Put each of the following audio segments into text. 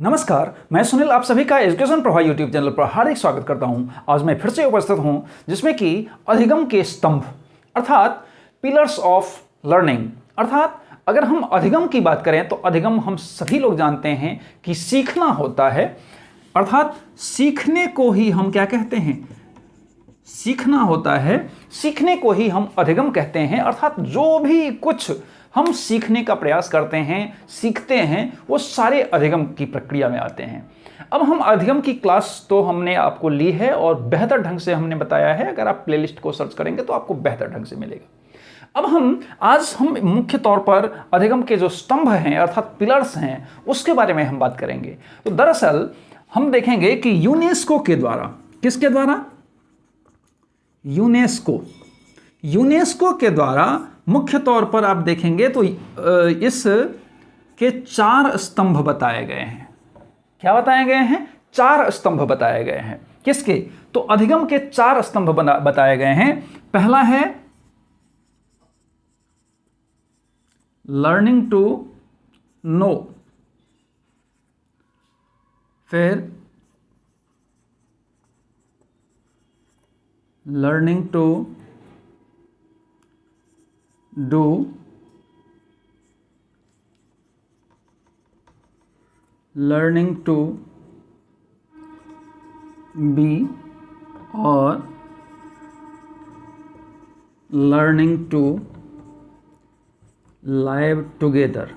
नमस्कार, मैं सुनील आप सभी का एजुकेशन प्रवाह यूट्यूब चैनल पर हार्दिक स्वागत करता हूं। आज मैं फिर से उपस्थित हूं जिसमें कि अधिगम के स्तंभ अर्थात पिलर्स ऑफ लर्निंग। अर्थात अगर हम अधिगम की बात करें तो अधिगम हम सभी लोग जानते हैं कि सीखना होता है। अर्थात सीखने को ही हम क्या कहते हैं? सीखना होता है। सीखने को ही हम अधिगम कहते हैं। अर्थात जो भी कुछ हम सीखने का प्रयास करते हैं, सीखते हैं, वो सारे अधिगम की प्रक्रिया में आते हैं। अब हम अधिगम की क्लास तो हमने आपको ली है और बेहतर ढंग से हमने बताया है। अगर आप प्लेलिस्ट को सर्च करेंगे तो आपको बेहतर ढंग से मिलेगा। अब आज हम मुख्य तौर पर अधिगम के जो स्तंभ हैं अर्थात पिलर्स हैं उसके बारे में हम बात करेंगे। तो दरअसल हम देखेंगे कि यूनेस्को के द्वारा, किसके द्वारा? यूनेस्को के द्वारा मुख्य तौर पर आप देखेंगे तो इस के 4 स्तंभ बताए गए हैं। क्या बताए गए हैं? 4 स्तंभ बताए गए हैं। किसके? तो अधिगम के 4 स्तंभ बताए गए हैं। पहला है लर्निंग टू नो, फिर learning to do, learning to be और लर्निंग टू लाइव टुगेदर।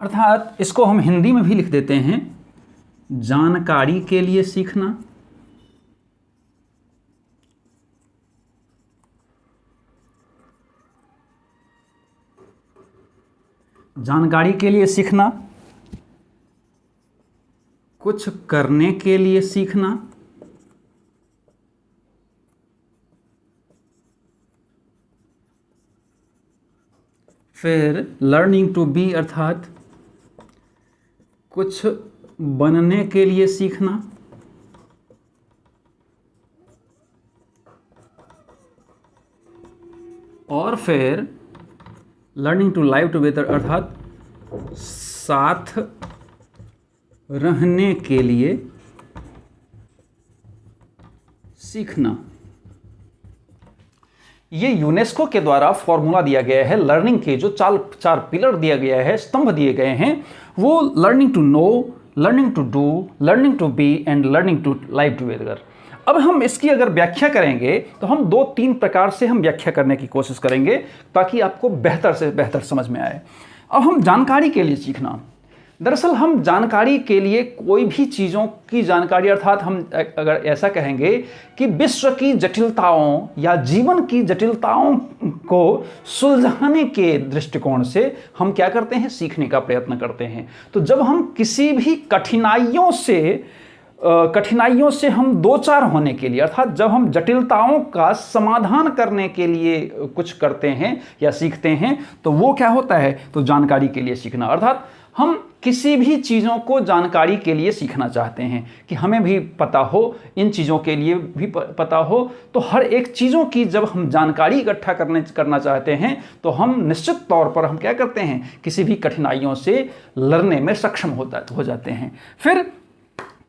अर्थात इसको हम हिंदी में भी लिख देते हैं जानकारी के लिए सीखना, जानकारी के लिए सीखना, कुछ करने के लिए सीखना, फिर लर्निंग टू बी अर्थात कुछ बनने के लिए सीखना, और फिर लर्निंग टू लाइव टुगेदर अर्थात साथ रहने के लिए सीखना। ये यूनेस्को के द्वारा फॉर्मूला दिया गया है। लर्निंग के जो 4 पिलर दिया गया है, स्तंभ दिए गए हैं, वो learning to know, learning to do, learning to be and learning to live together. अब हम इसकी अगर व्याख्या करेंगे तो हम 2-3 प्रकार से हम व्याख्या करने की कोशिश करेंगे ताकि आपको बेहतर से बेहतर समझ में आए। अब हम जानकारी के लिए सीखना। दरअसल हम जानकारी के लिए कोई भी चीज़ों की जानकारी अर्थात हम अगर ऐसा कहेंगे कि विश्व की जटिलताओं या जीवन की जटिलताओं को सुलझाने के दृष्टिकोण से हम क्या करते हैं? सीखने का प्रयत्न करते हैं। तो जब हम किसी भी कठिनाइयों से हम 2-4 होने के लिए अर्थात जब हम जटिलताओं का समाधान करने के लिए कुछ करते हैं या सीखते हैं तो वो क्या होता है? तो जानकारी के लिए सीखना। अर्थात हम किसी भी चीज़ों को जानकारी के लिए सीखना चाहते हैं कि हमें भी पता हो, इन चीज़ों के लिए भी पता हो। तो हर एक चीज़ों की जब हम जानकारी इकट्ठा करना चाहते हैं तो हम निश्चित तौर पर हम क्या करते हैं? किसी भी कठिनाइयों से लड़ने में सक्षम हो जाते हैं। फिर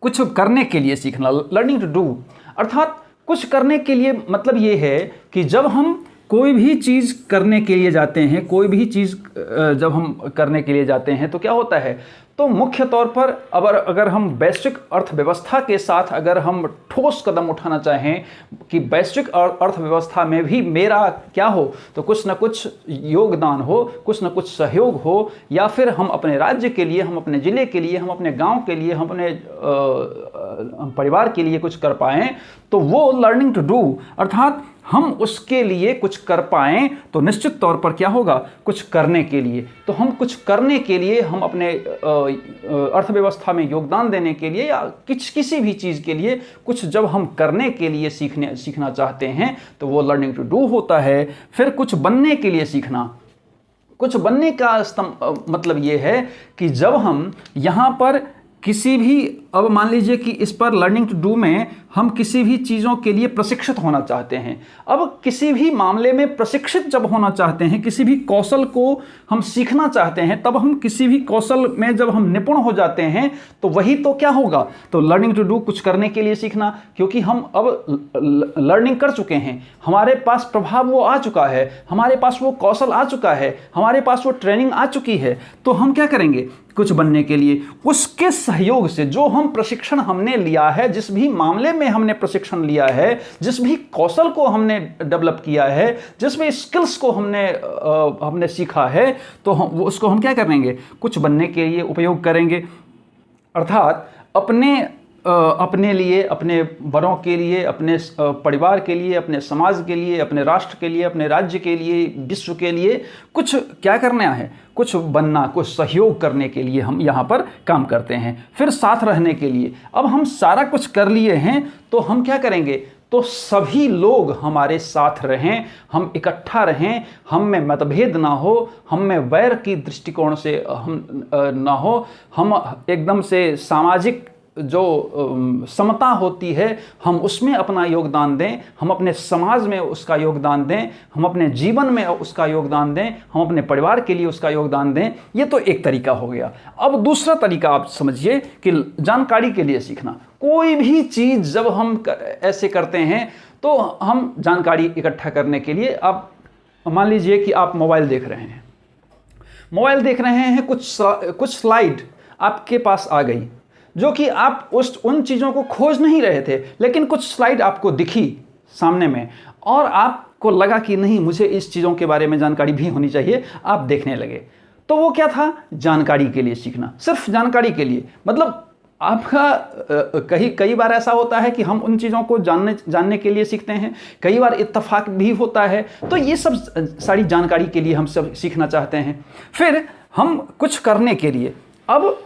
कुछ करने के लिए सीखना, लर्निंग टू डू अर्थात कुछ करने के लिए मतलब ये है कि जब हम कोई भी चीज़ करने के लिए जाते हैं, कोई भी चीज़ जब हम करने के लिए जाते हैं तो क्या होता है? तो मुख्य तौर पर अगर हम वैश्विक अर्थव्यवस्था के साथ अगर हम ठोस कदम उठाना चाहें कि वैश्विक अर्थव्यवस्था में भी मेरा क्या हो, तो कुछ ना कुछ योगदान हो, कुछ ना कुछ सहयोग हो, या फिर हम अपने राज्य के लिए, हम अपने ज़िले के लिए, हम अपने गांव के लिए, हम अपने परिवार के लिए कुछ कर पाएँ, तो वो लर्निंग टू डू अर्थात हम उसके लिए कुछ कर पाएँ तो निश्चित तौर पर क्या होगा? कुछ करने के लिए। तो हम कुछ करने के लिए, हम अपने अर्थव्यवस्था में योगदान देने के लिए या किसी भी चीज़ के लिए कुछ जब हम करने के लिए सीखना चाहते हैं तो वो लर्निंग टू डू होता है। फिर कुछ बनने के लिए सीखना। कुछ बनने का मतलब ये है कि जब हम यहाँ पर किसी भी अब मान लीजिए कि इस पर लर्निंग टू डू में हम किसी भी चीज़ों के लिए प्रशिक्षित होना चाहते हैं। अब किसी भी मामले में प्रशिक्षित जब होना चाहते हैं, किसी भी कौशल को हम सीखना चाहते हैं, तब हम किसी भी कौशल में जब हम निपुण हो जाते हैं तो वही तो क्या होगा, तो लर्निंग टू डू, कुछ करने के लिए सीखना। क्योंकि हम अब लर्निंग कर चुके हैं, हमारे पास प्रभाव वो आ चुका है, हमारे पास वो कौशल आ चुका है, हमारे पास वो ट्रेनिंग आ चुकी है, तो हम क्या करेंगे, कुछ बनने के लिए उसके सहयोग से जो हम प्रशिक्षण हमने लिया है, जिस भी मामले में हमने प्रशिक्षण लिया है, जिस भी कौशल को हमने डेवलप किया है, जिस भी स्किल्स को हमने सीखा है, तो उसको हम क्या करेंगे, कुछ बनने के लिए उपयोग करेंगे। अर्थात अपने लिए, अपने बड़ों के लिए, अपने परिवार के लिए, अपने समाज के लिए, अपने राष्ट्र के लिए, अपने राज्य के लिए, विश्व के लिए कुछ क्या करना है, कुछ बनना, कुछ सहयोग करने के लिए हम यहाँ पर काम करते हैं। फिर साथ रहने के लिए, अब हम सारा कुछ कर लिए हैं तो हम क्या करेंगे, तो सभी लोग हमारे साथ रहें, हम इकट्ठा रहें, हम में मतभेद ना हो, हम में वैर की दृष्टिकोण से हम ना हो, हम एकदम से सामाजिक जो समता होती है हम उसमें अपना योगदान दें, हम अपने समाज में उसका योगदान दें, हम अपने जीवन में उसका योगदान दें, हम अपने परिवार के लिए उसका योगदान दें। ये तो एक तरीका हो गया। अब दूसरा तरीका आप समझिए कि जानकारी के लिए सीखना। कोई भी चीज़ जब हम ऐसे करते हैं तो हम जानकारी इकट्ठा करने के लिए, आप मान लीजिए कि आप मोबाइल देख रहे हैं, कुछ स्लाइड आपके पास आ गई जो कि आप उन चीज़ों को खोज नहीं रहे थे, लेकिन कुछ स्लाइड आपको दिखी सामने में और आपको लगा कि नहीं, मुझे इस चीज़ों के बारे में जानकारी भी होनी चाहिए, आप देखने लगे। तो वो क्या था, जानकारी के लिए सीखना, सिर्फ जानकारी के लिए। मतलब आपका कई बार ऐसा होता है कि हम उन चीज़ों को जानने के लिए सीखते हैं, कई बार इत्तेफाक भी होता है। तो ये सब सारी जानकारी के लिए हम सब सीखना चाहते हैं। फिर हम कुछ करने के लिए, अब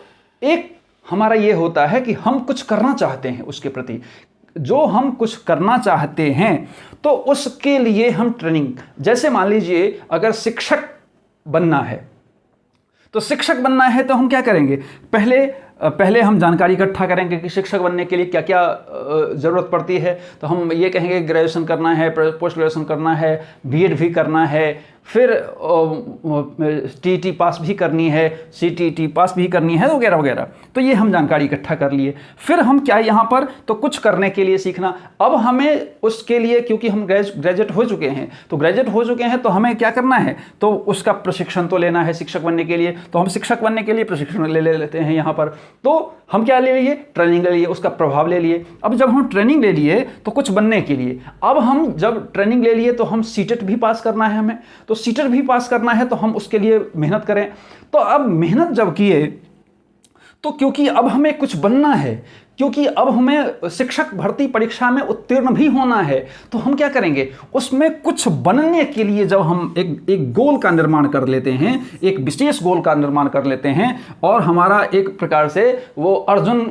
एक हमारा ये होता है कि हम कुछ करना चाहते हैं, उसके प्रति जो हम कुछ करना चाहते हैं तो उसके लिए हम ट्रेनिंग, जैसे मान लीजिए अगर शिक्षक बनना है, तो शिक्षक बनना है तो हम क्या करेंगे, पहले हम जानकारी इकट्ठा करेंगे कि शिक्षक बनने के लिए क्या क्या ज़रूरत पड़ती है। तो हम ये कहेंगे ग्रेजुएशन करना है, पोस्ट ग्रेजुएशन करना है, बीएड भी करना है, फिर टीटी पास भी करनी है, सीटीटी पास भी करनी है, वगैरह वगैरह। तो ये हम जानकारी इकट्ठा कर लिए। फिर हम क्या यहाँ पर, तो कुछ करने के लिए सीखना। अब हमें उसके लिए, क्योंकि हम ग्रेजुएट हो चुके हैं, तो हमें क्या करना है, तो उसका प्रशिक्षण तो लेना है शिक्षक बनने के लिए। तो हम शिक्षक बनने के लिए प्रशिक्षण ले लेते हैं यहाँ पर। तो हम क्या ले लिए, ट्रेनिंग ले लिए, उसका प्रभाव ले लिए। अब जब हम ट्रेनिंग ले लिए तो कुछ बनने के लिए, अब हम जब ट्रेनिंग ले लिए तो हम सीटेट भी पास करना है हमें, तो सीटेट भी पास करना है तो हम उसके लिए मेहनत करें। तो अब मेहनत जब किए तो क्योंकि अब हमें कुछ बनना है, क्योंकि अब हमें शिक्षक भर्ती परीक्षा में उत्तीर्ण भी होना है, तो हम क्या करेंगे, उसमें कुछ बनने के लिए जब हम एक गोल का निर्माण कर लेते हैं, एक विशेष गोल का निर्माण कर लेते हैं, और हमारा एक प्रकार से वो अर्जुन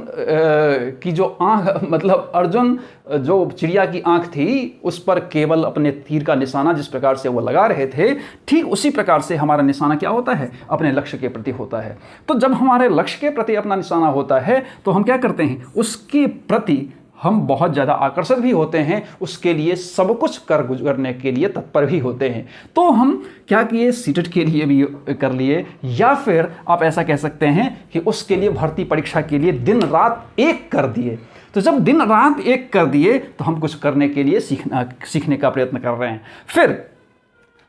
की जो आँख, मतलब अर्जुन जो चिड़िया की आँख थी, उस पर केवल अपने तीर का निशाना जिस प्रकार से वो लगा रहे थे, ठीक उसी प्रकार से हमारा निशाना क्या होता है, अपने लक्ष्य के प्रति होता है। तो जब हमारे लक्ष्य के प्रति अपना निशाना होता है तो हम क्या करते हैं, उसके प्रति हम बहुत ज़्यादा आकर्षित भी होते हैं, उसके लिए सब कुछ कर गुजरने के लिए तत्पर भी होते हैं। तो हम क्या किए, सीटेट के लिए भी कर लिए, या फिर आप ऐसा कह सकते हैं कि उसके लिए भर्ती परीक्षा के लिए दिन रात एक कर दिए। तो जब दिन रात एक कर दिए तो हम कुछ करने के लिए सीखने का प्रयत्न कर रहे हैं। फिर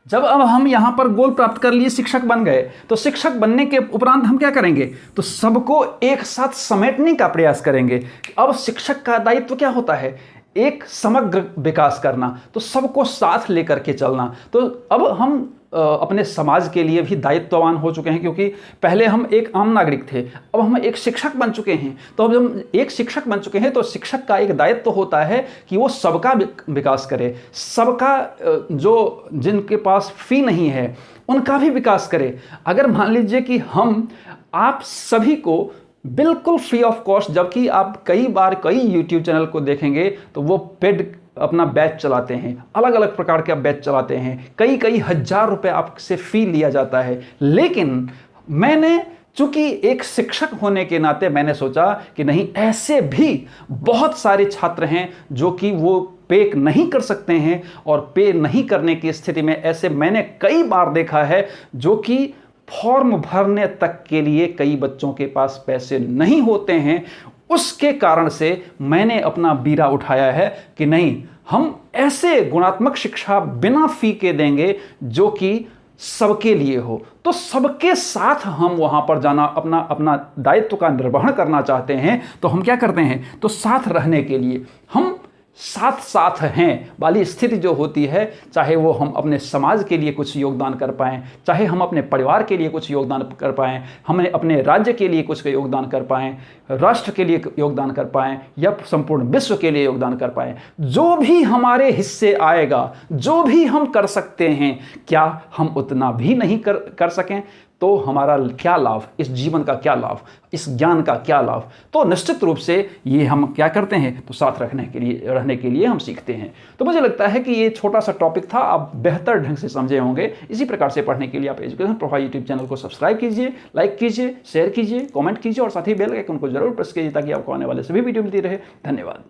जब अब हम यहाँ पर गोल प्राप्त कर लिए, शिक्षक बन गए, तो शिक्षक बनने के उपरांत हम क्या करेंगे, तो सबको एक साथ समेटने का प्रयास करेंगे। अब शिक्षक का दायित्व क्या होता है, एक समग्र विकास करना, तो सबको साथ लेकर के चलना। तो अब हम अपने समाज के लिए भी दायित्ववान हो चुके हैं, क्योंकि पहले हम एक आम नागरिक थे, अब हम एक शिक्षक बन चुके हैं। तो अब हम एक शिक्षक बन चुके हैं तो शिक्षक का एक दायित्व होता है कि वो सबका विकास करे, सबका जो जिनके पास फी नहीं है उनका भी विकास करे। अगर मान लीजिए कि हम आप सभी को बिल्कुल फ्री ऑफ कॉस्ट, जबकि आप कई YouTube चैनल को देखेंगे तो वो पेड अपना बैच चलाते हैं, अलग अलग प्रकार के बैच चलाते हैं, कई हजार रुपए आपसे फी लिया जाता है। लेकिन मैंने चूंकि एक शिक्षक होने के नाते मैंने सोचा कि नहीं, ऐसे भी बहुत सारे छात्र हैं जो कि वो पे नहीं कर सकते हैं, और पे नहीं करने की स्थिति में ऐसे मैंने कई बार देखा है जो कि फॉर्म भरने तक के लिए कई बच्चों के पास पैसे नहीं होते हैं। उसके कारण से मैंने अपना बीड़ा उठाया है कि नहीं, हम ऐसे गुणात्मक शिक्षा बिना फी के देंगे जो कि सबके लिए हो। तो सबके साथ हम वहां पर जाना, अपना अपना दायित्व का निर्वहन करना चाहते हैं। तो हम क्या करते हैं, तो साथ रहने के लिए हम साथ साथ हैं वाली स्थिति जो होती है, चाहे वो हम अपने समाज के लिए कुछ योगदान कर पाएं, चाहे हम अपने परिवार के लिए कुछ योगदान कर पाएं, हमने अपने राज्य के लिए कुछ योगदान कर पाएं, राष्ट्र के लिए योगदान कर पाएं, या संपूर्ण विश्व के लिए योगदान कर पाएं, जो भी हमारे हिस्से आएगा, जो भी हम कर सकते हैं, क्या हम उतना भी नहीं कर सकें तो हमारा क्या लाभ, इस जीवन का क्या लाभ, इस ज्ञान का क्या लाभ। तो निश्चित रूप से ये हम क्या करते हैं, तो साथ रहने के लिए हम सीखते हैं। तो मुझे लगता है कि ये छोटा सा टॉपिक था, आप बेहतर ढंग से समझे होंगे। इसी प्रकार से पढ़ने के लिए आप एजुकेशन प्रोफाइल यूट्यूब चैनल को सब्सक्राइब कीजिए, लाइक कीजिए, शेयर कीजिए, कॉमेंट कीजिए और साथ ही बेल आइकन को जरूर प्रेस कीजिए ताकि आपको आने वाले सभी वीडियो मिलती रहे। धन्यवाद।